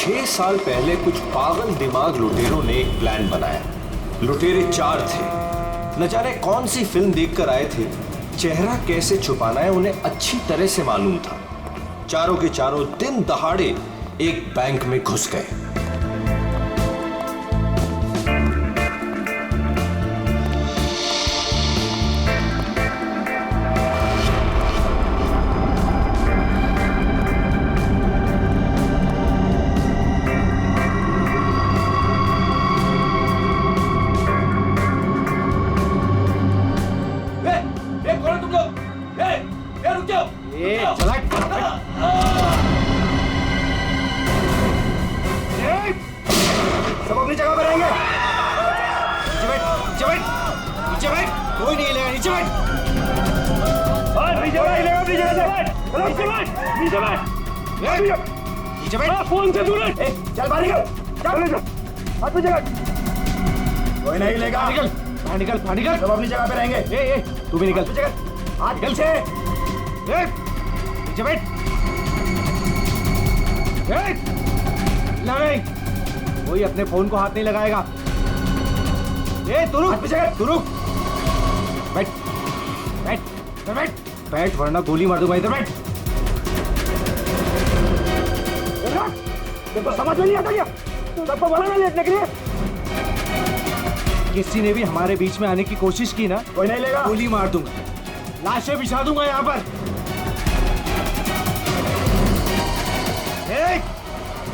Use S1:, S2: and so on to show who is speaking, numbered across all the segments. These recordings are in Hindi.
S1: 6 साल पहले कुछ पागल दिमाग लुटेरों ने एक प्लान बनाया। लुटेरे 4 थे। न जाने कौन सी फिल्म देखकर आए थे। चेहरा कैसे छुपाना है उन्हें अच्छी तरह से मालूम था। चारों के चारों दिन दहाड़े एक बैंक में घुस गए।
S2: सब अपनी जगह पर रहेंगे। नीचे बैठ, कोई नहीं हिलेगा। नीचे बैठ, नीचे बैठ। फोन से दूर चल, बाहर निकल, चल हाथ पे जगह। कोई नहीं हिलेगा। बाहर निकल। सब अपनी जगह पे रहेंगे। तू भी निकल। हाथ निकल से। नीचे बैठ। कोई अपने फोन को हाथ नहीं लगाएगा। तू रुक। बैठ वरना गोली मार दूंगा। इधर बैठ। देखो समझ में नहीं आता क्या? सबको बोला ना लेटने के लिए। किसी ने भी हमारे बीच में आने की कोशिश की ना, कोई नहीं लेगा। गोली मार दूंगा, लाशें बिछा दूंगा यहाँ पर।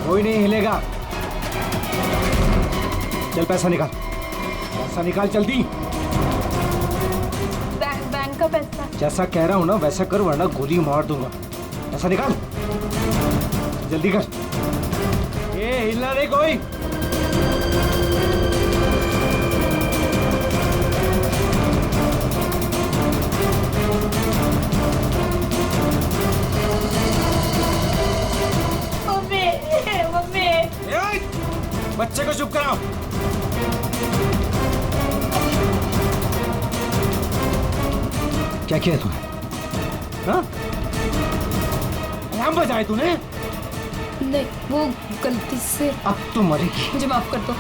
S2: कोई नहीं हिलेगा। चल पैसा निकाल जल्दी।
S3: बैंक का पैसा।
S2: जैसा कह रहा हूं ना वैसा कर वरना गोली मार दूंगा। पैसा निकाल, जल्दी कर। हिलना नहीं कोई।
S3: मम्मी
S2: बच्चे को चुप कराओ। क्या किया तूने? हाँ? अलार्म बजाए तूने?
S3: नहीं, वो गलती से।
S2: अब तो मरेगी।
S3: मुझे माफ कर दो।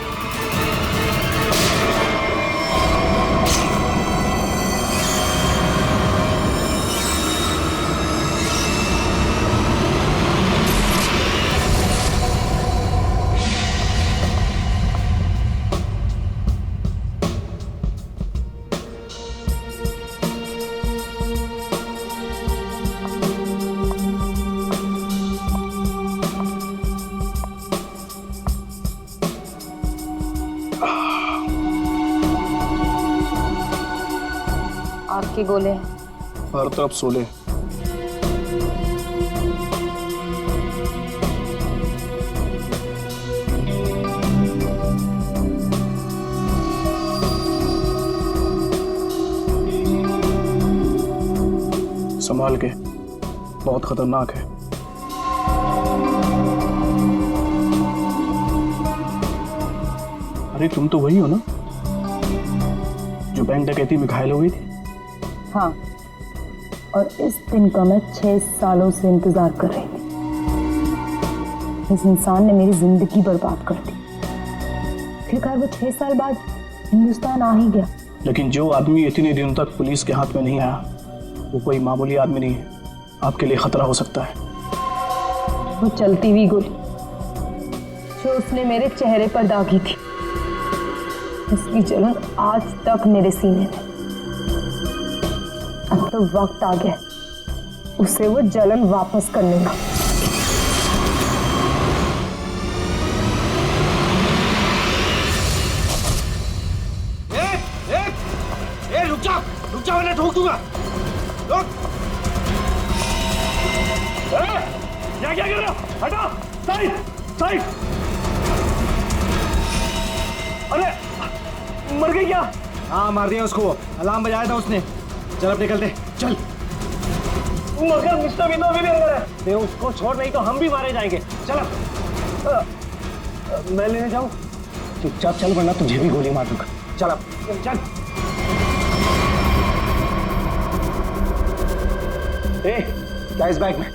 S3: आपके गोले
S4: हर तरफ सोले। संभाल के, बहुत खतरनाक है। अरे तुम तो वही हो ना जो बैंक डकैती में घायल हो गई थी?
S5: हाँ, और इस दिन का मैं 6 सालों से इंतजार कर रही थी। इस इंसान ने मेरी जिंदगी बर्बाद कर दी। फिर वो 6 साल बाद हिंदुस्तान आ ही गया।
S4: लेकिन जो आदमी इतने दिनों तक पुलिस के हाथ में नहीं आया वो कोई मामूली आदमी नहीं है। आपके लिए खतरा हो सकता है।
S5: वो चलती हुई गोली जो उसने मेरे चेहरे पर दागी थी, इसकी जलन आज तक मेरे सीने में। अब तो वक्त आ गया उसे वो जलन वापस करने का।
S2: रुक जा वरना ठोक दूंगा। रुक। क्या कर रहा? हटा। साइड। अरे मर गई क्या? हाँ मार दिया उसको। अलार्म बजाया था उसने। चल अब निकलते। चल। मगर मिस्टर विनो भी अंदर है। उसको छोड़, नहीं तो हम भी मारे जाएंगे। चल मैं लेने जाऊं? चुपचाप चल वरना तुझे भी गोली मार दूंगा। चल अब चल। क्या इस बैग में?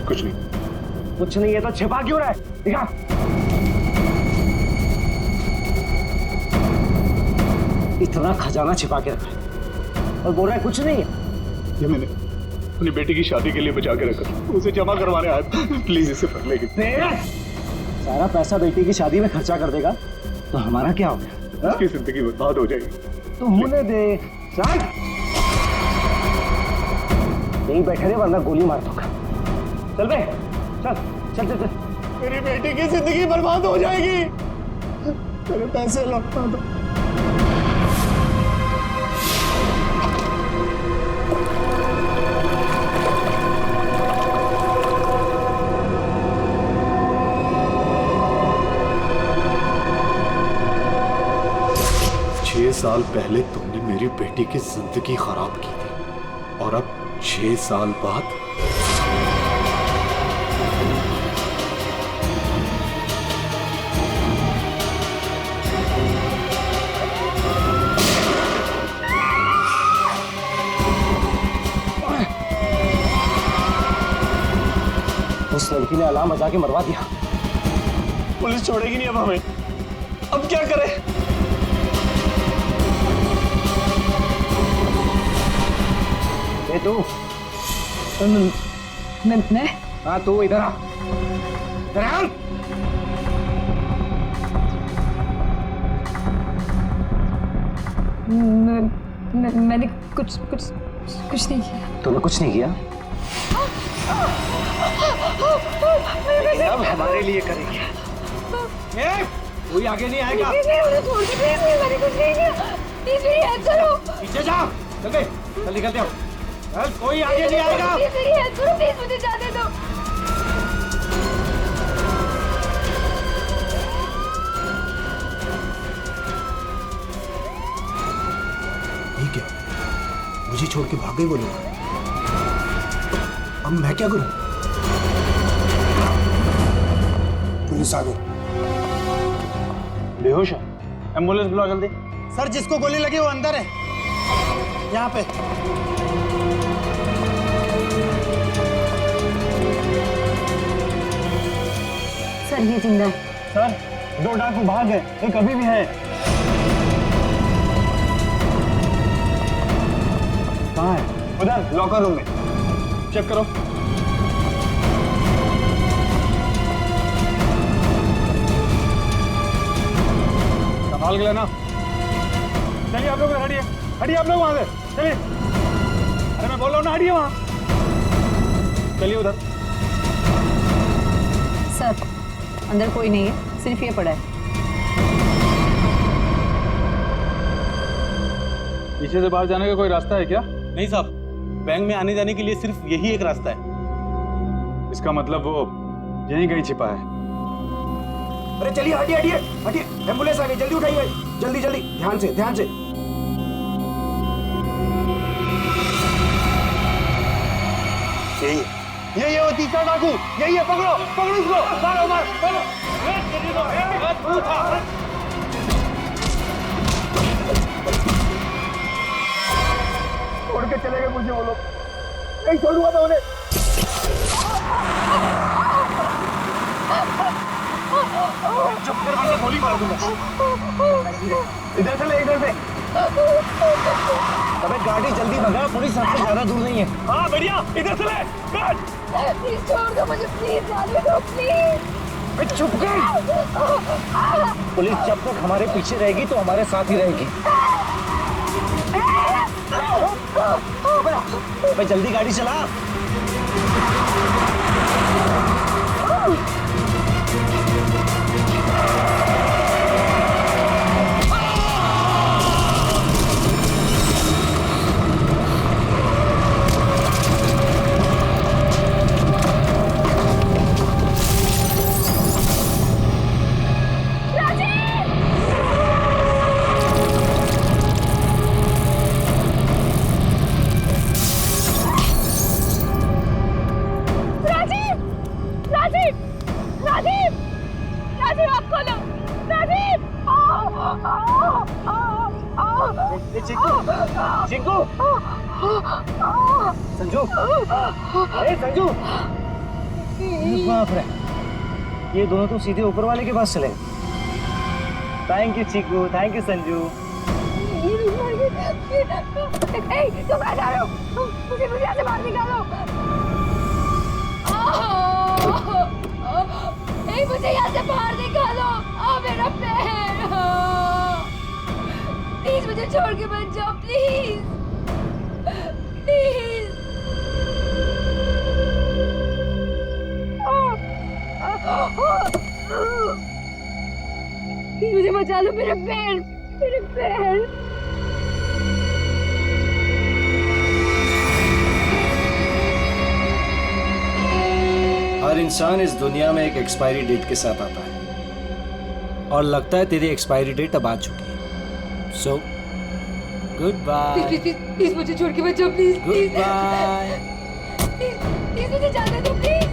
S4: कुछ नहीं।
S2: कुछ नहीं है तो छिपा क्यों रहा है? दिखा। इतना खजाना छिपा के रखा है और बोल रहा है कुछ नहीं है।
S4: ये मैंने अपनी बेटी की शादी के लिए बचा के रखा, उसे जमा करवाने आया। प्लीज इसे पढ़ लेगी।
S2: सारा पैसा बेटी की शादी में खर्चा कर देगा तो हमारा क्या होगा?
S4: उसकी जिंदगी बर्बाद हो जाएगी।
S2: तू मुझे दे। चल यहीं बैठे रहे वरना गोली मार दूंगा। चल बे, चल चल चल चल।
S4: मेरी बेटी की जिंदगी बर्बाद हो जाएगी। मेरे पैसे लौटा दो।
S1: साल पहले तुमने मेरी बेटी की जिंदगी खराब की थी और अब 6 साल बाद
S2: उस लड़की ने अलार्म बजा के मरवा दिया।
S4: पुलिस छोड़ेगी नहीं अब हमें। अब क्या करें?
S2: ए तू।
S3: मैं
S2: हाँ तू इधर आ। इधर आ।
S3: मैंने कुछ नहीं किया।
S2: तूने कुछ नहीं किया? अब हमारे लिए करेगी। कोई आगे नहीं आएगा।
S3: मुझे छोड़ के प्लीज, मैंने कुछ नहीं किया। प्लीज मेरी हेल्प करो।
S2: पीछे जा। चल बे, चल निकलते हो। चल कोई आगे नहीं आएगा।
S3: प्लीज मेरी हेल्प करो, प्लीज मुझे जाने दो।
S1: ये क्या? मुझे छोड़ के भाग गए वो लोग। अब मैं क्या करूं? पुलिस आ गई।
S2: बेहोश है। एम्बुलेंस बुलाओ जल्दी।
S6: सर जिसको गोली लगी वो अंदर है, यहाँ पे।
S5: सर ये जिंदा है।
S2: सर 2 डाकू भाग गए, एक अभी भी है। कहाँ है? उधर लॉकर रूम में। चेक करो। संभाल के लेना। चलिए आप लोग हटिए, हटिए आप लोग वहां से। चलिए। अरे मैं बोल रहा हूँ ना, हटिए वहां। चलिए उधर।
S5: सर अंदर कोई नहीं है, सिर्फ ये पड़ा है।
S7: पीछे से बाहर जाने का कोई रास्ता है क्या? नहीं साहब, बैंक में आने जाने के लिए सिर्फ यही एक रास्ता है।
S4: इसका मतलब वो यहीं कहीं छिपा है।
S1: अरे चलिए, हटिए हटिए हटिए। एम्बुलेंस आ गई, जल्दी उठाइए। जल्दी जल्दी, ध्यान से ध्यान से।
S2: यही है वो तीसरा डाकू। यही है, पकड़ो पकड़ो उसको। मारो मारो मारो। छोड़ के चले गए मुझे वो लोग। नहीं छोड़ूंगा मैं उन्हें। चुप कर वरना गोली मार दूंगा। इधर से ले, इधर से। अबे गाड़ी जल्दी भगा, पुलिस सबसे ज्यादा दूर नहीं है। हाँ बढ़िया, इधर से ले।
S3: प्लीज छोड़ दो मुझे, प्लीज जाने दो प्लीज।
S2: चुप कर। पुलिस जब तक हमारे पीछे रहेगी तो हमारे साथ ही रहेगी। अबे जल्दी गाड़ी चला। चिंकू, संजू, ए संजू, बाप रे, ये दोनों तो सीधे ऊपर वाले के पास चले। Thank you Chiku, thank you Sanju.
S3: तुम कहाँ जा रहे हो? मुझे यहाँ से बाहर निकालो। मुझे यहाँ से बाहर निकालो। मेरा पैर। प्लीज मुझे छोड़ के मत जाओ, प्लीज प्लीज। मुझे बचा लो, मेरे पैर, मेरे पैर।
S1: हर इंसान इस दुनिया में एक एक्सपायरी डेट के साथ आता है और लगता है तेरी एक्सपायरी डेट अब आ चुकी है। So good bye.
S3: प्लीज मुझे छोड़ के मत जाओ, प्लीज
S1: गुड बाय।
S3: प्लीज मुझे जाने दो, प्लीज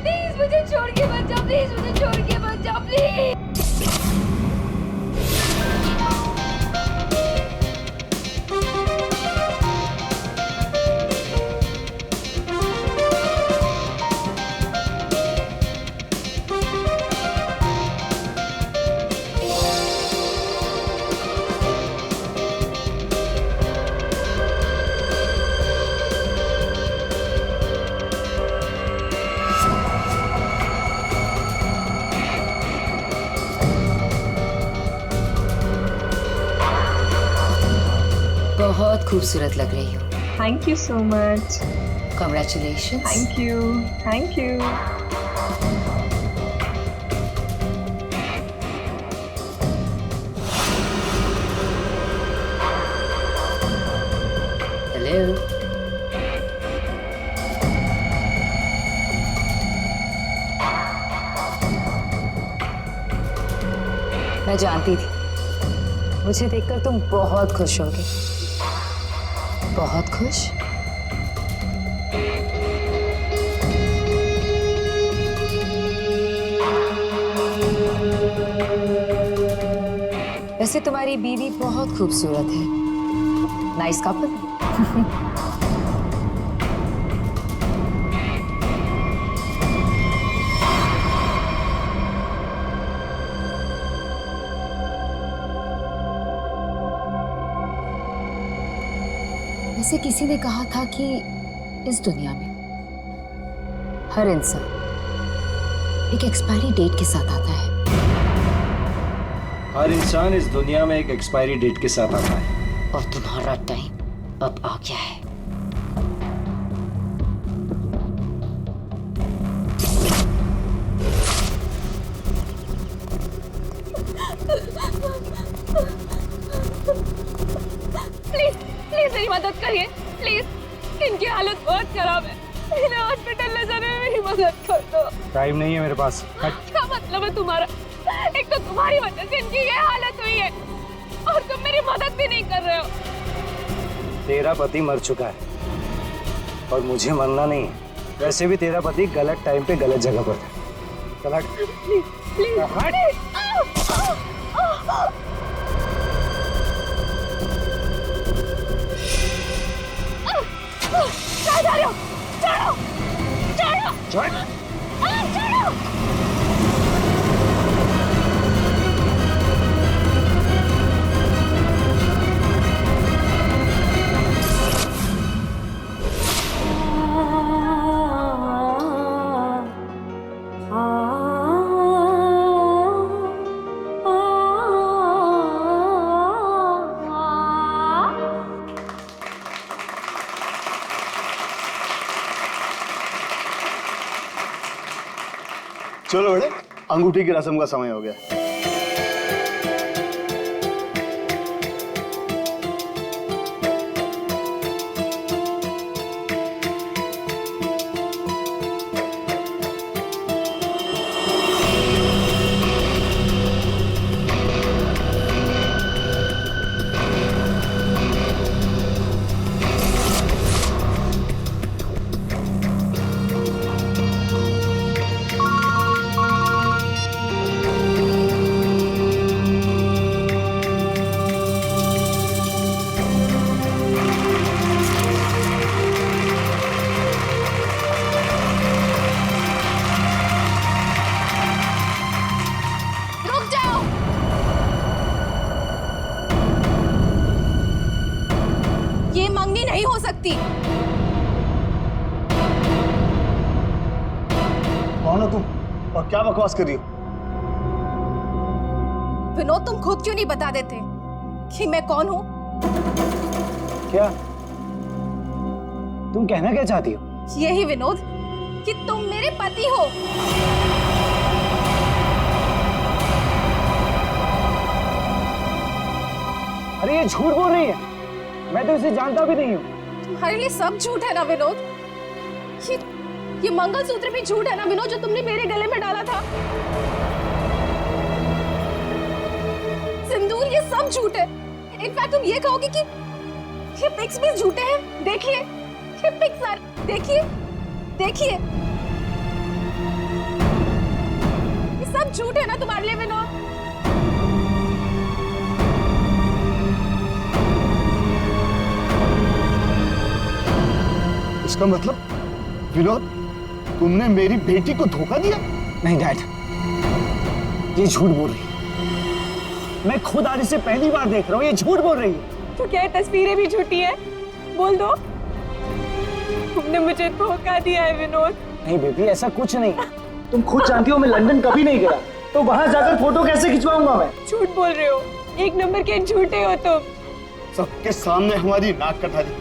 S3: प्लीज मुझे छोड़ के मत जाओ, प्लीज मुझे छोड़ के मत जाओ, प्लीज।
S5: बहुत खूबसूरत लग रही हो।
S8: Thank you so much.
S5: Congratulations.
S8: Thank you. Thank you.
S5: Hello. मैं जानती थी मुझे देखकर तुम बहुत खुश होगे। बहुत खुश? वैसे तुम्हारी बीवी बहुत खूबसूरत है। Nice couple. वैसे किसी ने कहा था कि इस दुनिया में हर इंसान एक एक्सपायरी डेट के साथ आता है।
S1: हर इंसान इस दुनिया में एक एक्सपायरी डेट के साथ आता है
S5: और तुम्हारा टाइम अब आ गया है।
S3: प्लीज प्लीज मेरी मदद करिए, प्लीज। इनकी हालत बहुत खराब है, इन्हें हॉस्पिटल ले जाने में मेरी मदद कर दो।
S2: टाइम नहीं है मेरे पास।
S3: क्या मतलब है तुम्हारा? एक तो तुम्हारी वजह से इनकी ये हालत हुई है और तुम मेरी मदद भी नहीं कर रहे हो।
S2: तेरा पति मर चुका है और मुझे मरना नहीं है। वैसे भी तेरा पति गलत टाइम पे गलत जगह पर था। चल हट।
S3: प्लीज प्लीज
S2: हट।
S3: कहाँ जा रहे हो? चढ़ो चढ़ो
S2: चढ़।
S3: चढ़ो।
S9: चलो बड़े, अंगूठी की रस्म का समय हो गया।
S3: नहीं हो सकती।
S9: कौन हो तुम और क्या बकवास कर रही हो?
S3: विनोद, तुम खुद क्यों नहीं बता देते कि मैं कौन हूँ?
S2: क्या तुम कहना क्या चाहती हो?
S3: यही विनोद कि तुम मेरे पति हो।
S2: अरे ये झूठ बोल रही है, मैं तो इसे जानता भी नहीं हूँ।
S3: तुम्हारे लिए सब झूठ है ना विनोद? ये मंगलसूत्र भी झूठ है ना विनोद, जो तुमने मेरे गले में डाला था? सिंदूर, ये सब झूठ है। इनफैक्ट तुम ये कहोगे कि ये पिक्स भी झूठे हैं। देखिए ये पिक्स सारे, देखिए देखिए, ये सब झूठ है ना तुम्हारे लिए विनोद?
S9: इसका मतलब विनोद, तुमने मेरी बेटी को धोखा दिया?
S2: नहीं डैड, ये झूठ बोल रही है। मैं खुद आज इसे पहली बार देख रहा हूँ, ये झूठ बोल रही है।
S3: तो क्या ये तस्वीरें भी झूठी है? बोल दो, तुमने मुझे धोखा दिया है विनोद।
S2: नहीं बेबी, ऐसा कुछ नहीं। तुम खुद जानती हो मैं लंदन कभी नहीं गया, तो वहां जाकर फोटो कैसे खिंचवाऊंगा मैं?
S3: झूठ बोल रहे हो, एक नंबर के झूठे हो तुम।
S9: सबके सामने हमारी नाक कटा दी,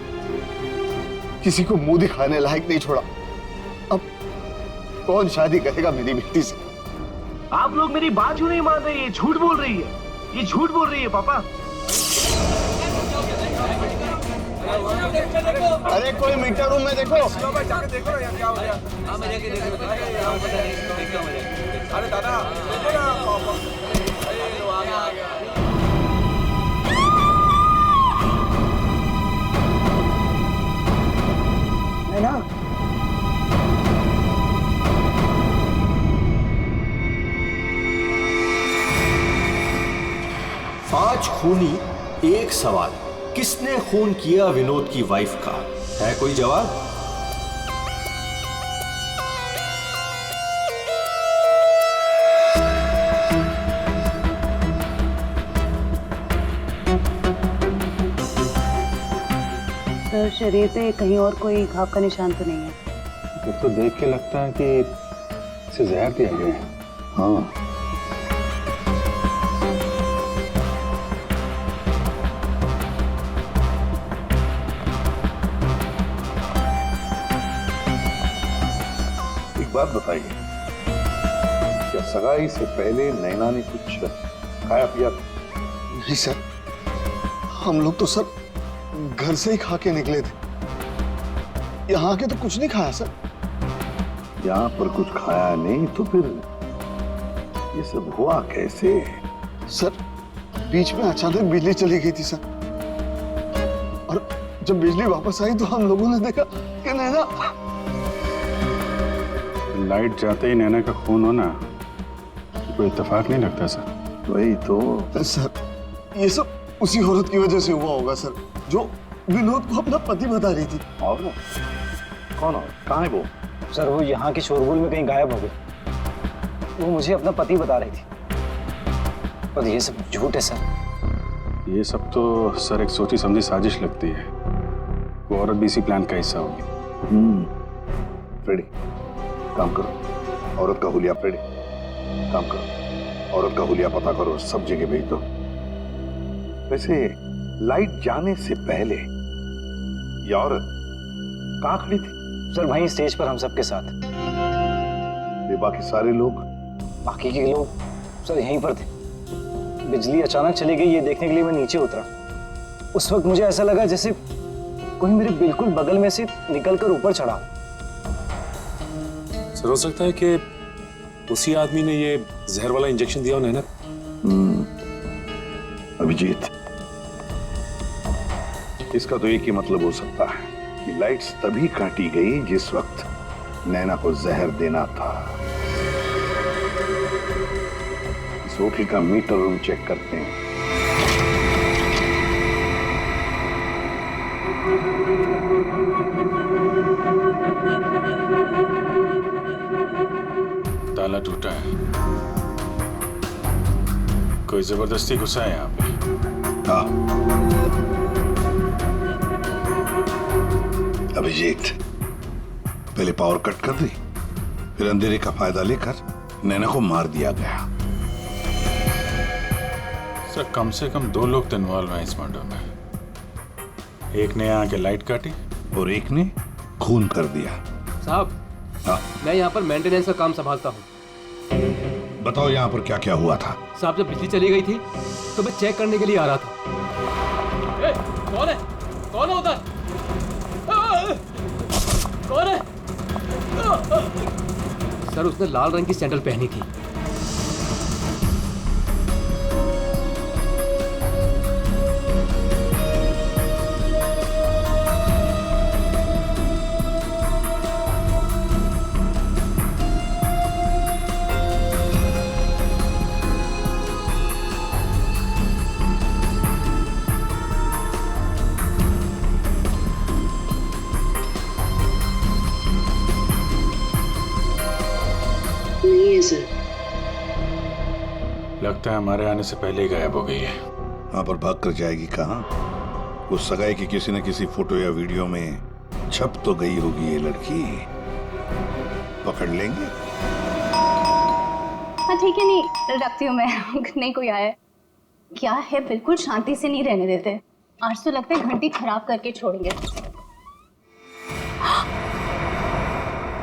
S9: किसी को मुंह दिखाने लायक नहीं छोड़ा। अब कौन शादी करेगा मेरी बेटी से?
S2: आप लोग मेरी बात क्यों नहीं मान रही है? झूठ बोल रही है, ये झूठ बोल रही है पापा।
S9: अरे कोई मीटर रूम में देखो।
S1: अरे दादा,
S2: है ना?
S1: पांच खूनी एक सवाल, किसने खून किया विनोद की वाइफ का? है कोई जवाब?
S5: सर, शरीर पे कहीं और कोई घाव का निशान तो नहीं है?
S7: तो देख के लगता है कि इसे जहर दिया गया है।
S9: हाँ,
S10: एक बात बताइए, क्या सगाई से पहले नैना ने कुछ खाया पिया?
S9: नहीं सर, हम लोग तो सर घर से ही खा के निकले थे, यहाँ के तो कुछ नहीं खाया सर।
S10: यहाँ पर कुछ खाया नहीं तो फिर ये सब हुआ कैसे?
S9: सर बीच में अचानक बिजली चली गई थी सर, और जब बिजली वापस आई तो हम लोगों ने देखा कि नैना।
S7: लाइट जाते ही नैना का खून होना कोई इत्तेफाक नहीं लगता सर।
S10: वही तो
S9: सर, ये सब उसी औरत की वजह से हुआ होगा सर, जो विनोद को अपना पति बता रही थी।
S10: और कौन और कहाँ है वो?
S2: सर वो यहाँ के शोरगुल में कहीं गायब हो गई। वो मुझे अपना पति बता रही थी, पर ये सब झूठ है सर।
S7: ये सब तो सर एक सोची समझी साजिश लगती है। वो औरत भी इसी प्लान का हिस्सा होगी।
S10: फ्रेडी, काम करो, औरत का हुलिया। फ्रेडी, काम करो, औरत का हुलिया पता करो, सब जगह भेज दो। वैसे लाइट जाने से पहले ये औरत कहाँ खड़ी थी?
S2: सर वहीं स्टेज पर हम सबके साथ।
S10: ये बाकी सारे लोग?
S2: बाकी के लोग सर यहीं पर थे। बिजली अचानक चली गई ये देखने के लिए मैं नीचे उतरा। उस वक्त मुझे ऐसा लगा जैसे कोई मेरे बिल्कुल बगल में से निकलकर ऊपर चढ़ा।
S11: सर हो सकता है कि उसी आदमी ने ये जहर वाला इंजेक्शन दिया हो नैना।
S10: अभिजीत, इसका तो एक ही मतलब हो सकता है कि लाइट्स तभी काटी गई जिस वक्त नैना को जहर देना था। इस होटल का मीटर रूम चेक करते हैं।
S11: ताला टूटा है, कोई जबरदस्ती घुसा है यहाँ पे।
S10: हाँ, अभिजीत, पहले पावर कट कर दी, फिर अंधेरे का फायदा लेकर नैना को मार दिया गया।
S11: सर कम से कम 2 लोग तो इन्वॉल्व हैं इस मर्डर में। एक ने यहाँ के लाइट काटी
S10: और एक ने खून कर दिया।
S12: साहब,
S10: हाँ?
S12: मैं यहाँ पर मेंटेनेंस का काम संभालता हूँ।
S10: बताओ यहाँ पर क्या क्या हुआ था।
S12: साहब, जब बिजली चली गई थी तो मैं चेक करने के लिए आ रहा था। ए, कौन है? कौन है उधर? कौन है? सर, उसने लाल रंग की सैंडल पहनी थी।
S11: लगता है हमारे आने से पहले ही गायब हो गई है।
S10: वहां पर भाग कर जाएगी कहाँ? उस सगाई की किसी न किसी फोटो या वीडियो में छप तो गई होगी ये लड़की। पकड़ लेंगे।
S3: हाँ ठीक है, नहीं रखती हूँ मैं। नहीं कोई आया क्या है, बिल्कुल शांति से नहीं रहने देते। आज तो लगता है घंटी खराब करके छोड़ेंगे।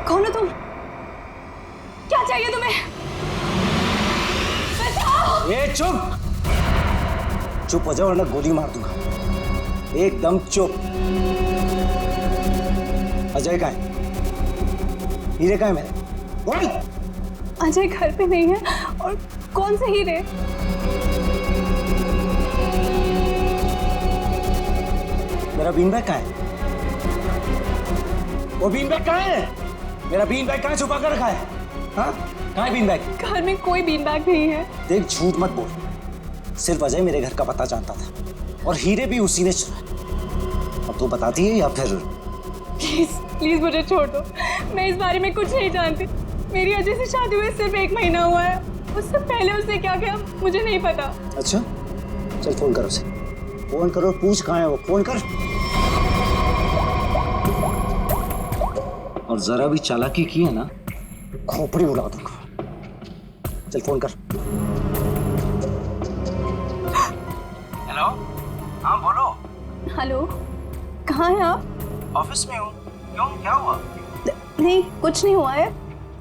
S3: कौन हो तुम? क्या चाहिए तुम्हें?
S2: ए चुप! चुप हो जाओ वरना गोली मार दूंगा। एकदम चुप। अजय कहाँ है? हीरे कहाँ है मेरे? बोल!
S3: अजय घर पे नहीं है। और कौन से हीरे?
S2: मेरा बीन बैग कहाँ है? वो बीन बैग कहाँ है? मेरा बीन बैग कहाँ छुपा कर रखा है? हाँ? कहाँ है बीन बैग?
S3: घर में कोई बीन बैग नहीं है।
S2: देख, झूठ मत बोल। सिर्फ अजय मेरे घर का पता जानता था और हीरे भी उसी ने चुराए। अब तू बताती है या फिर?
S3: प्लीज प्लीज मुझे छोड़ दो। मैं इस बारे में कुछ नहीं जानती। मेरी अजय से शादी हुए सिर्फ 1 महीना हुआ है। उससे पहले उसने क्या किया मुझे नहीं पता।
S2: अच्छा, चल फोन कर उसे। फोन करो, पूछ कहाँ है वो। फोन कर। और जरा भी चालाकी की है ना, खोपड़ी उड़ा दूंगा। चल फोन कर।
S6: हेलो, हाँ बोलो।
S3: हेलो, कहाँ हैं आप?
S6: ऑफिस में हूँ। क्यों, क्या हुआ?
S3: नहीं कुछ नहीं हुआ है।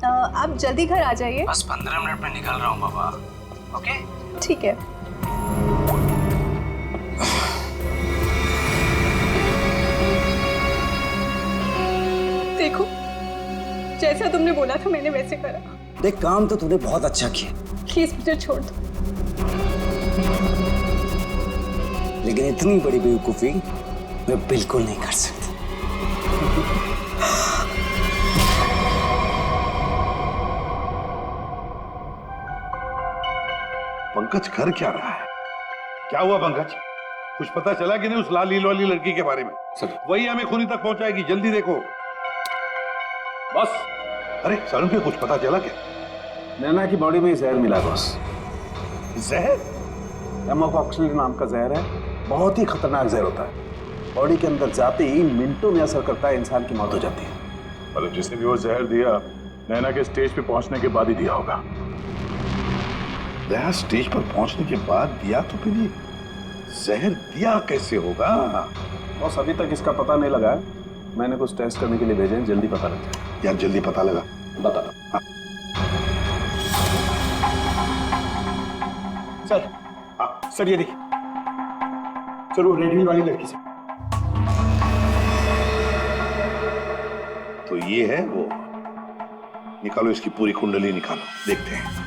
S3: आप जल्दी घर आ जाइए।
S6: बस 15 मिनट में निकल रहा हूँ बाबा। ओके
S3: ठीक है। देखो, जैसा तुमने बोला था मैंने वैसे करा।
S2: देख, काम तो तूने बहुत अच्छा किया,
S3: प्लीज मुझे छोड़ दो।
S2: लेकिन इतनी बड़ी बेवकूफी मैं बिल्कुल नहीं कर सकती।
S10: पंकज कर क्या रहा है? क्या हुआ पंकज? कुछ पता चला कि नहीं उस लाल लील वाली लड़की के बारे में?
S11: सर,
S10: वही हमें खूनी तक पहुंचाएगी। जल्दी देखो।
S11: बस।
S10: अरे सारुण के कुछ पता चला क्या?
S11: नैना की बॉडी में जहर मिला बॉस।
S10: जहर?
S11: एमोकॉक्सिल नाम का जहर है। बहुत ही खतरनाक जहर होता है। बॉडी के अंदर जाते ही मिनटों में असर करता है, इंसान की मौत हो जाती है। मतलब जिसने भी वो जहर दिया नैना के स्टेज पे पहुंचने के बाद ही दिया होगा।
S10: दया स्टेज पर पहुंचने के बाद दिया तो फिर ये जहर दिया कैसे होगा?
S11: बॉस अभी तक इसका पता नहीं लगा है। मैंने कुछ टेस्ट करने के लिए भेजे हैं, जल्दी पता लग जाए।
S10: यार जल्दी पता लगा।
S11: बता।
S10: हाँ।
S2: सर,
S10: हाँ।
S2: सर ये देखिए, सर वो रेड हिल वाली लड़की से।
S10: तो ये है वो। निकालो इसकी पूरी कुंडली निकालो, देखते हैं।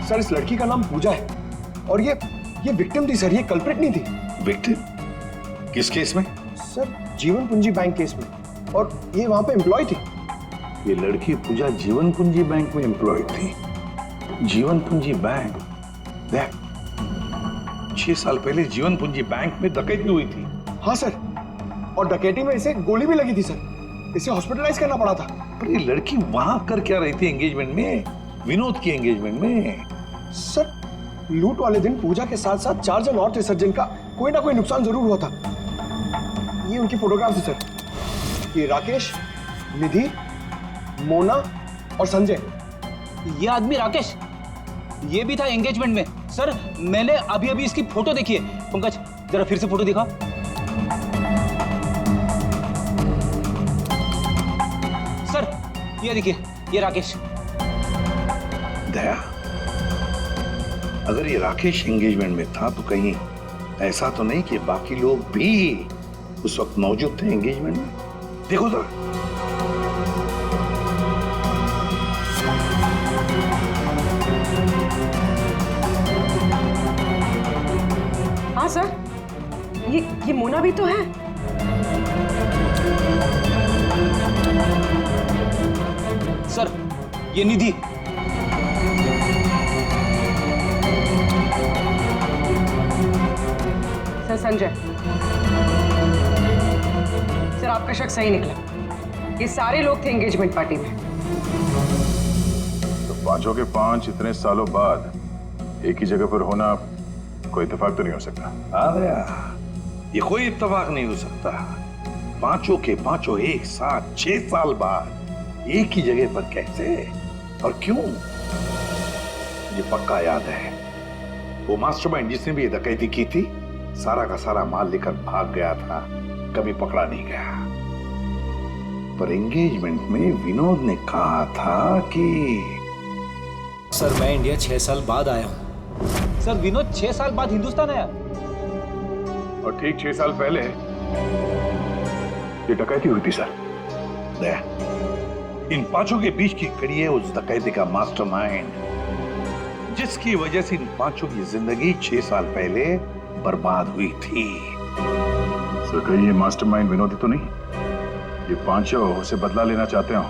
S2: सर इस लड़की का नाम पूजा है और ये विक्टिम थी सर, ये कल्प्रिट नहीं थी।
S10: विक्टिम? किस केस में?
S2: सर जीवन पूंजी बैंक केस में, और ये वहां पे एम्प्लॉय थी।
S10: ये लड़की पूजा जीवन पूंजी बैंक में एम्प्लॉय थी। जीवन पूंजी बैंक? देख, 6 साल पहले जीवन पूंजी बैंक में डकैती हुई थी।
S2: हाँ सर, और डकैती में इसे गोली भी लगी थी सर। इसे हॉस्पिटलाइज करना पड़ा था।
S10: पर ये लड़की वहां कर क्या रही थी एंगेजमेंट में? विनोद की एंगेजमेंट में।
S2: सर लूट वाले दिन पूजा के साथ साथ 4 जन और थे सर, जिनका कोई ना कोई नुकसान जरूर हुआ था। ये उनकी फोटोग्राफ है सर। ये राकेश, निधि, मोना और संजय।
S12: ये आदमी राकेश, ये भी था एंगेजमेंट में। सर मैंने अभी अभी इसकी फोटो देखी है। पंकज जरा फिर से फोटो दिखा। सर ये देखिए, ये राकेश।
S10: दया, अगर ये राकेश एंगेजमेंट में था तो कहीं ऐसा तो नहीं कि बाकी लोग भी उस वक्त मौजूद थे एंगेजमेंट में? देखो जरा।
S13: हाँ सर, ये मोना भी तो है।
S12: सर ये निधि।
S13: सर संजय, सर आपका शक सही निकला। ये सारे लोग थे एंगेजमेंट पार्टी में।
S11: तो पांचों के पांच इतने सालों बाद एक ही जगह पर होना कोई इत्तेफाक तो नहीं हो सकता।
S10: हाँ दया, ये कोई इत्तेफाक नहीं हो सकता। पांचों के पांचों एक साथ 6 साल बाद एक ही जगह पर कैसे और क्यों? मुझे पक्का याद है, वो मास्टरमाइंड जिसने भी ये डकैती की थी सारा का सारा माल लेकर भाग गया था, कभी पकड़ा नहीं गया। पर एंगेजमेंट में विनोद ने कहा था कि
S1: सर मैं इंडिया 6 साल बाद आया हूं।
S12: सर विनोद 6 साल बाद हिंदुस्तान आया।
S11: और ठीक 6 साल पहले ये डकैती हुई थी सर।
S10: दया, इन पांचों के बीच की कड़ी है उस डकैती का मास्टरमाइंड, जिसकी वजह से इन पांचों की जिंदगी 6 साल पहले बर्बाद हुई थी।
S11: सर कहीं ये मास्टरमाइंड विनोद ही तो नहीं? ये पांचों उसे बदला लेना चाहते हो,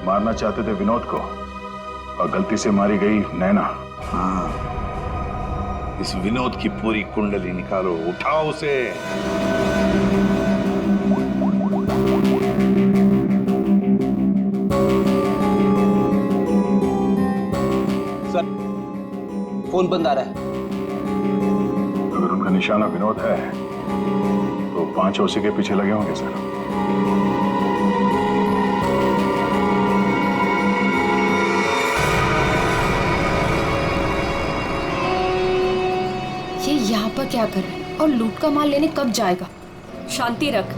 S11: मारना चाहते थे विनोद को और गलती से मारी गई नैना।
S10: हाँ, इस विनोद की पूरी कुंडली निकालो, उठाओ उसे।
S12: सर फोन बंद आ रहा है।
S11: अगर उनका निशाना विनोद है तो पांचों उसी के पीछे लगे होंगे सर।
S5: ये यहाँ पर क्या कर रहा है और लूट का माल लेने कब जाएगा?
S14: शांति रख।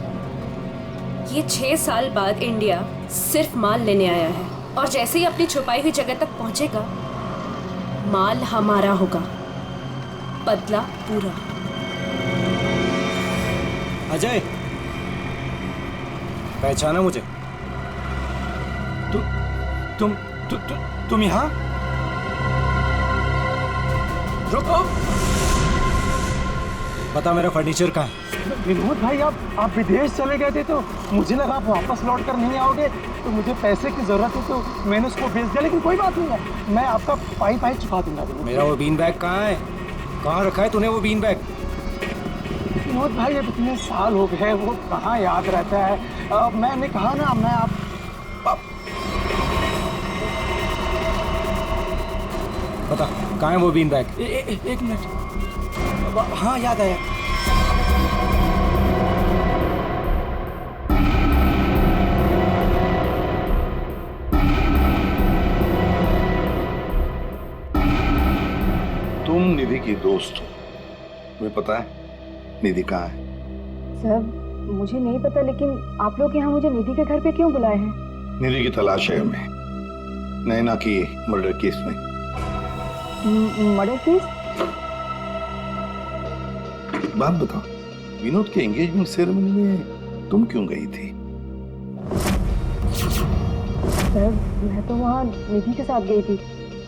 S14: ये 6 साल बाद इंडिया सिर्फ माल लेने आया है और जैसे ही अपनी छुपाई हुई जगह तक पहुंचेगा माल हमारा होगा, बदला पूरा।
S2: अजय, पहचाना मुझे? तुम यहाँ? रुको, बता मेरा फर्नीचर कहाँ है?
S6: विनोद भाई, आप विदेश चले गए थे तो मुझे लगा आप वापस लौट कर नहीं आओगे, तो मुझे पैसे की जरूरत है तो मैंने उसको भेज दिया। लेकिन कोई बात नहीं है, मैं आपका पाई चुका दूंगा।
S2: मेरा वो बीन बैग कहाँ है? कहाँ रखा है तूने वो बीन बैग?
S6: विनोद भाई, अब इतने साल हो गए, वो कहाँ याद रहता है। मैंने कहा ना, मैं आप
S2: बता कहाँ है वो बीन बैग? एक मिनट। हाँ याद आया।
S10: तुम निधि की दोस्त हो, तुम्हें पता है निधि कहाँ है?
S5: सर मुझे नहीं पता, लेकिन आप लोग यहाँ मुझे निधि के घर पे क्यों बुलाए हैं?
S10: निधि की तलाश है हमें, नैना की मर्डर केस में।
S5: Murder case?
S10: बात बताओ, विनोद के एंगेजमेंट सेरेमनी में तुम क्यों गई थी?
S5: सर मैं तो वहाँ निधि के साथ गई थी।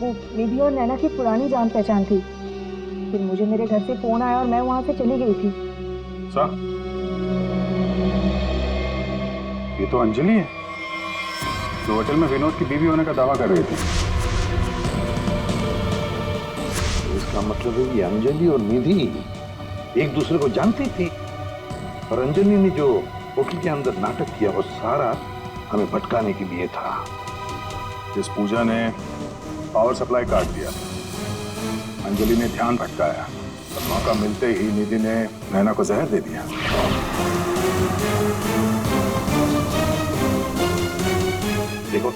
S5: वो निधि और नैना की पुरानी जान पहचान थी। फिर मुझे मेरे घर से फोन आया और मैं वहाँ से चली गई थी।
S11: सर ये तो अंजलि है जो होटल में विनोद की बीवी होने का दावा कर रही थी।
S10: इसका मतलब है कि अंजलि और निधि एक दूसरे को जानती थी, और अंजलि ने जो होटल के अंदर नाटक किया वो सारा हमें भटकाने के लिए था।
S11: जिस पूजा ने पावर सप्लाई काट दिया, अंजलि ने ध्यान भटकाया
S10: मौका मिलते ही निधि ने नैना को जहर दे दिया। देखो,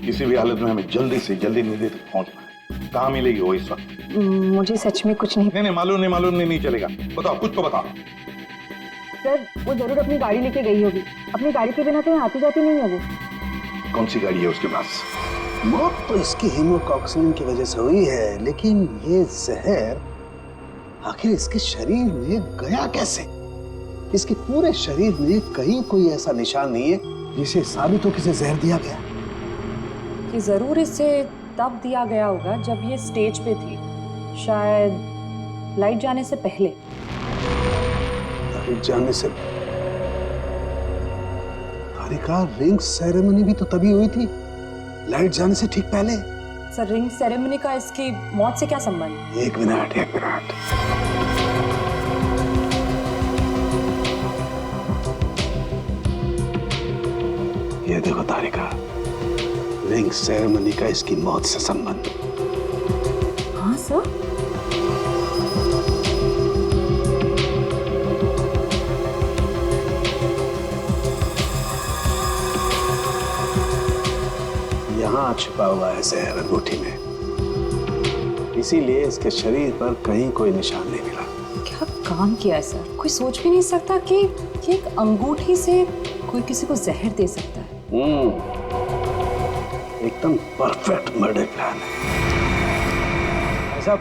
S10: किसी भी हालत में हमें जल्दी से जल्दी निधि तक पहुंचना है। कहाँ मिलेगी वो इस वक्त?
S13: मुझे सच में कुछ नहीं।
S10: नहीं, मालूम नहीं चलेगा। बताओ, कुछ तो बताओ।
S5: सर, वो जरूर अपनी गाड़ी लेके गई होगी। अपनी गाड़ी के बिना कहीं आती जाती नहीं है वो।
S10: कौन सी गाड़ी है उसके पास?
S11: मौत तो इसकी हीमोकॉक्सिन की वजह से हुई है, लेकिन ये जहर आखिर इसके शरीर में गया कैसे? इसके पूरे शरीर में कहीं कोई ऐसा निशान नहीं है जिसे साबित हो किसे जहर दिया गया।
S5: कि जरूर इसे तब दिया गया होगा जब ये स्टेज पे थी, शायद लाइट जाने से पहले।
S11: लाइट जाने से? तारिका, रिंग सेरेमनी भी तो तभी हुई थी, लाइट जाने से ठीक पहले।
S5: सर, रिंग सेरेमनी का इसकी मौत से क्या संबंध?
S11: एक मिनट। ये देखो तारिका, रिंग सेरेमनी का इसकी मौत से संबंध।
S5: हाँ सर।
S11: यहाँ छुपा हुआ है जहर अंगूठी में, इसीलिए इसके शरीर पर कहीं कोई निशान नहीं मिला।
S5: क्या काम किया है सर? कोई सोच भी नहीं सकता कि एक अंगूठी से कोई किसी को जहर दे सकता है।
S11: एकदम परफेक्ट मर्डर प्लान है।
S2: भाई साहब,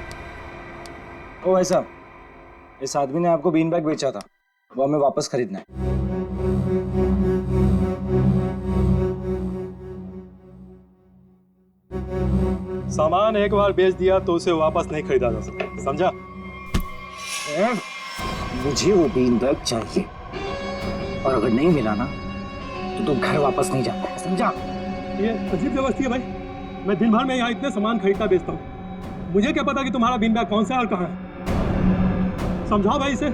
S2: ओ भाई साहब, इस आदमी ने आपको बीन बैग बेचा था, वो हमें वापस खरीदना है।
S6: सामान एक बार बेच दिया तो उसे वापस नहीं खरीदा जा सकता, समझा?
S2: मुझे वो बीन बैग चाहिए, और अगर नहीं मिला ना तो तुम घर वापस नहीं जाता है, समझा?
S6: ये अजीब जबरदस्ती है भाई। मैं दिन भर में यहाँ इतने सामान खरीदता बेचता हूँ, मुझे क्या पता कि तुम्हारा बीन बैग कौन सा है और कहाँ है? समझाओ भाई इसे।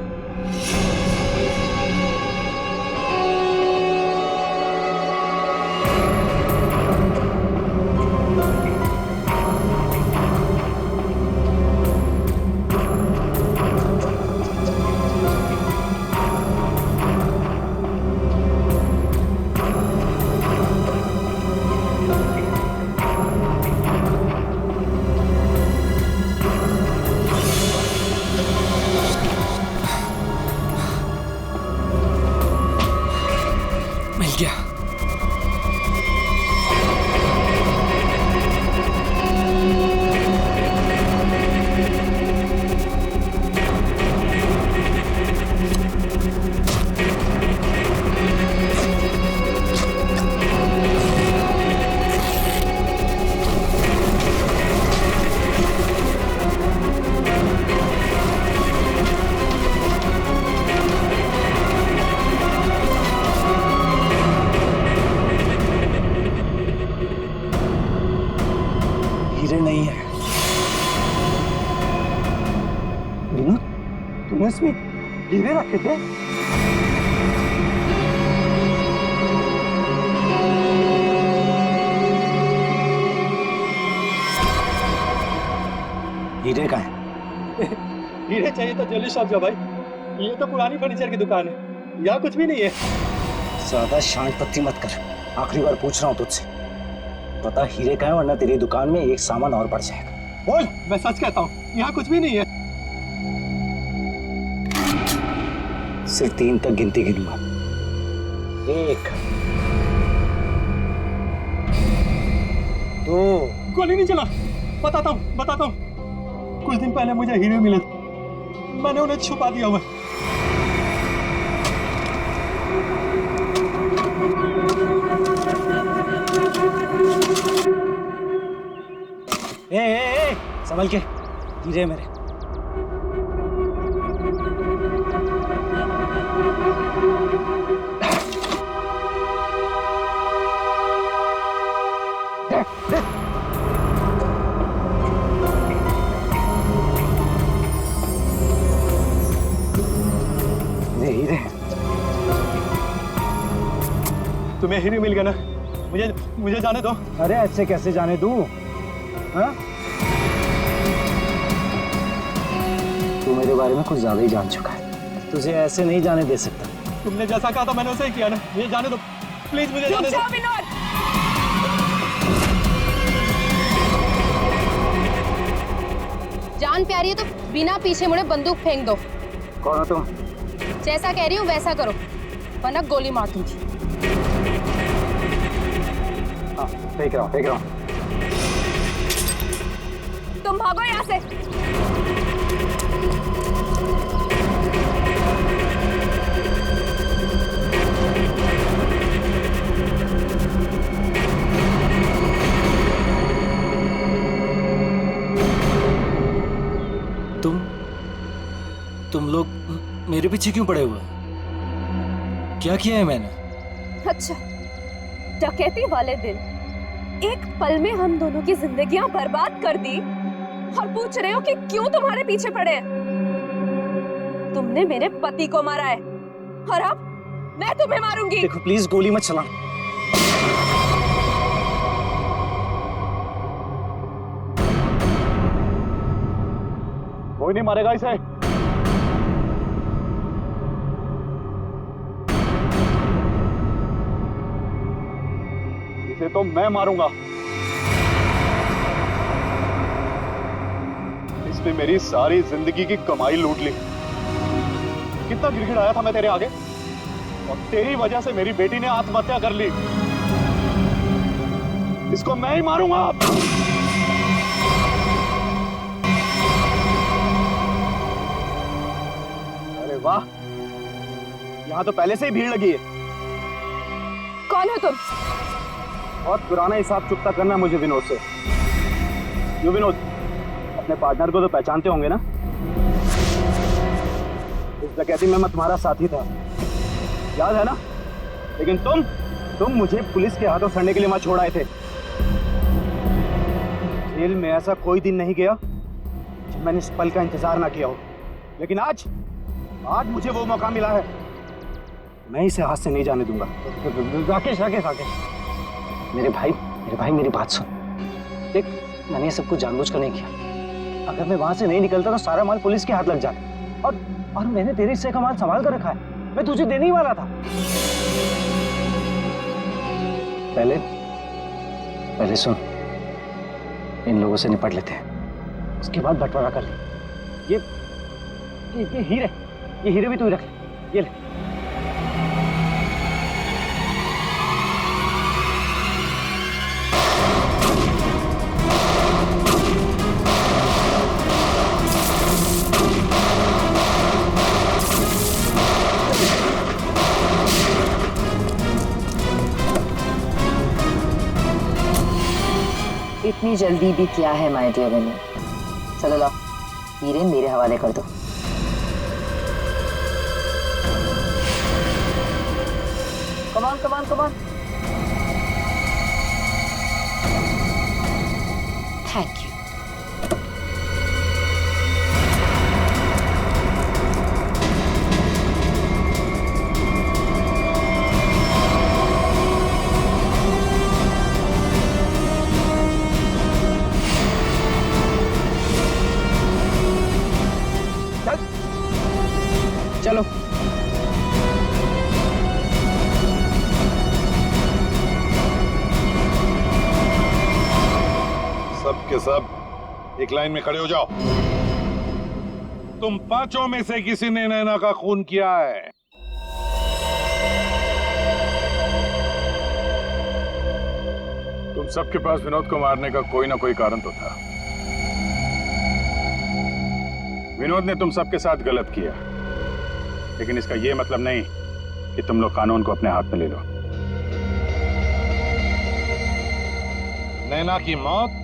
S2: नहीं है।
S6: विनोद, तूने इसमें हीरे रखे थे?
S2: हीरे का है?
S6: हीरे चाहिए तो ज्वेलरी शॉप जा भाई, ये तो पुरानी फर्नीचर की दुकान है, यहाँ कुछ भी नहीं है।
S2: ज्यादा शांत पत्ती मत कर, आखिरी बार पूछ रहा हूँ तुझसे, पता हीरे का है, वरना तेरी दुकान में एक सामान और बढ़ जाएगा।
S6: बोल। मैं सच कहता हूँ, यहाँ कुछ भी नहीं है।
S2: सिर्फ 3 तक गिनती गिनूंगा। 1 2।
S6: गोली नहीं चला। बताता हूँ। कुछ दिन पहले मुझे हीरे मिले, मैंने उन्हें छुपा दिया हुआ।
S2: ए, संभल के, हीरे मेरे। हीरे
S6: तुम्हें हीरे मिल गया ना, मुझे जाने दो।
S2: अरे ऐसे कैसे जाने दूं? हाँ? तू मेरे बारे में कुछ ज्यादा ही जान चुका है, तुझे ऐसे नहीं जाने दे सकता।
S7: तुमने जैसा कहा था मैंने वैसे ही किया ना, मुझे जाने दो प्लीज, मुझे जाने दो।
S14: विनोद, जान प्यारी है तो बिना पीछे मुड़े बंदूक फेंक दो।
S2: कौन हो तुम?
S14: जैसा कह रही हूँ वैसा करो, वरना गोली मार दूंगी।
S2: हाँ, फेंक रहा हूँ।
S14: तुम भागो यहाँ से।
S2: तुम लोग मेरे पीछे क्यों पड़े हुए? क्या किया है मैंने?
S14: अच्छा, डकैती वाले दिन एक पल में हम दोनों की जिंदगियां बर्बाद कर दी और पूछ रहे हो कि क्यों तुम्हारे पीछे पड़े हैं? तुमने मेरे पति को मारा है और अब मैं तुम्हें मारूंगी।
S2: देखो प्लीज गोली मत चला।
S11: कोई नहीं मारेगा इसे। इसे तो मैं मारूंगा। इसने मेरी सारी जिंदगी की कमाई लूट ली। कितना गिड़गिड़ाया था मैं तेरे आगे, और तेरी वजह से मेरी बेटी ने आत्महत्या कर ली। इसको मैं ही मारूंगा। अरे वाह, यहां तो पहले से ही भीड़ लगी है।
S14: कौन हो तुम?
S11: बहुत पुराना हिसाब चुकता करना मुझे विनोद से। क्यों विनोद, अपने पार्टनर को तो पहचानते होंगे ना? इस डकैती में मैं तुम्हारा साथी था, याद है ना? लेकिन तुम मुझे पुलिस के हाथों सड़ने के लिए वहां छोड़ आए थे। जेल में ऐसा कोई दिन नहीं गया जब मैंने इस पल का इंतजार ना किया हो। लेकिन आज मुझे वो मौका मिला है, मैं इसे हाथ से नहीं जाने दूंगा।
S2: राकेश, मेरे भाई मेरी बात सुन। देख, मैंने ये सब कुछ जानबूझकर नहीं किया। अगर मैं वहां से नहीं निकलता तो सारा माल पुलिस के हाथ लग जाता। और मैंने तेरे हिस्से का माल संभाल कर रखा है, मैं तुझे देने ही वाला था। पहले सुन, इन लोगों से निपट लेते हैं, उसके बाद बंटवारा कर ले। ये हीरे भी तू ही रख ले। ये ले।
S5: इतनी जल्दी भी क्या है माय डियर विनोद? चलो लाओ, हीरे मेरे हवाले कर दो। Come on. Thank you.
S12: चलो।
S10: सब के सब एक लाइन में खड़े हो जाओ। तुम पांचों में से किसी ने नैना का खून किया है? तुम सबके पास विनोद को मारने का कोई ना कोई कारण तो था। विनोद ने तुम सबके साथ गलत किया, लेकिन इसका यह मतलब नहीं कि तुम लोग कानून को अपने हाथ में ले लो। नैना की मौत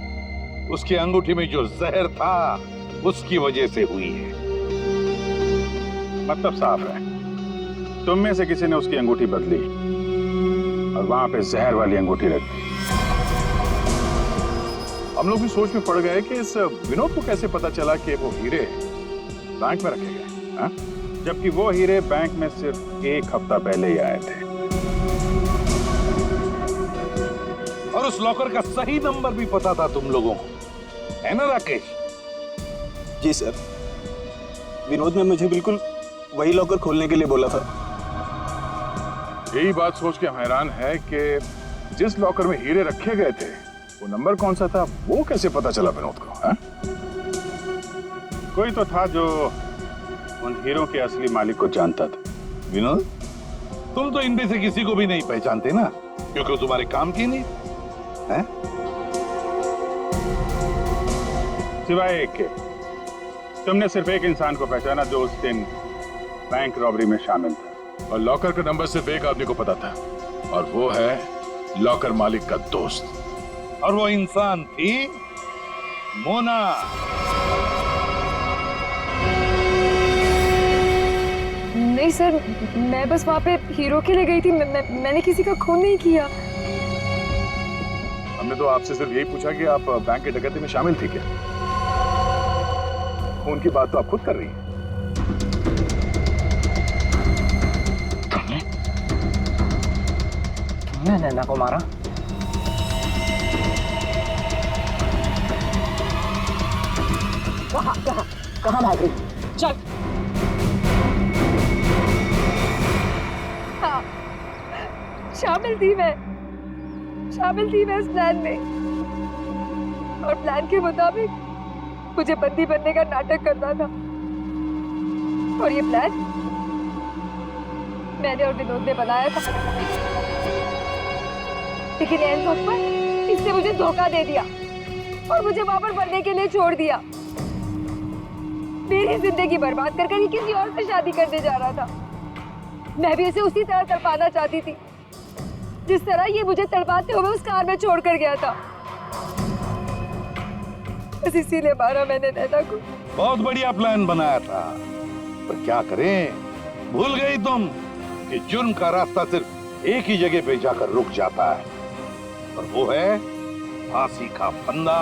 S10: उसकी अंगूठी में जो जहर था उसकी वजह से हुई है। मतलब साफ है, तुम में से किसी ने उसकी अंगूठी बदली और वहां पे जहर वाली अंगूठी रख दी। हम लोग भी सोच में पड़ गए कि इस विनोद को कैसे पता चला कि वो हीरे बैंक में रखे गए, हाँ? जबकि वो हीरे बैंक में सिर्फ एक हफ्ता पहले ही आए थे। और उस लॉकर का सही नंबर भी पता था तुम लोगों को, है ना राकेश?
S7: जी सर। विनोद ने मुझे बिल्कुल वही लॉकर खोलने के लिए बोला था।
S10: यही बात सोच के हम हैरान है कि जिस लॉकर में हीरे रखे गए थे वो नंबर कौन सा था, वो कैसे पता चला विनोद को? है?
S11: कोई तो था जो उन हीरों के असली मालिक को जानता था।
S10: विनोद, तुम तो इनमें से किसी को भी नहीं पहचानते ना, क्योंकि वो तुम्हारे काम की नहीं है।
S11: सिवाय एक के, तुमने सिर्फ एक इंसान को पहचाना जो उस दिन बैंक रॉबरी में शामिल था,
S10: और लॉकर का नंबर सिर्फ एक आदमी को पता था, और वो है लॉकर मालिक का दोस्त, और वो इंसान थी मोना।
S8: नहीं सर, मैं बस वहाँ पे हीरो के लिए गई थी। मैंने किसी का खून नहीं किया।
S10: हमने तो आपसे सिर्फ यही पूछा कि आप बैंक की डकैती में शामिल थी क्या? खून की बात तो आप खुद कर रही हैं।
S2: तुमने नैना को मारा?
S5: कहाँ भाग रही?
S8: चल। हाँ, शामिल थी मैं इस प्लान में, और प्लान के मुताबिक मुझे बंदी बनने का नाटक करना था। और ये प्लान मैंने और विनोद ने बनाया था, लेकिन एंड वक्त पर इसने मुझे धोखा दे दिया और मुझे वहां पर बनने के लिए छोड़ दिया। मेरी जिंदगी बर्बाद कर कर किसी और से शादी करने जा रहा था। मैं भी उसे उसी तरह तड़पाना चाहती थी जिस तरह ये मुझे तड़पाते हुए उस कार में छोड़कर गया था। बस इसीलिए मारा मैंने नैना को।
S10: बहुत बढ़िया प्लान बनाया था, पर क्या करें, भूल गई तुम कि जुर्म का रास्ता सिर्फ एक ही जगह पे जाकर रुक जाता है, और वो है फांसी का फंदा।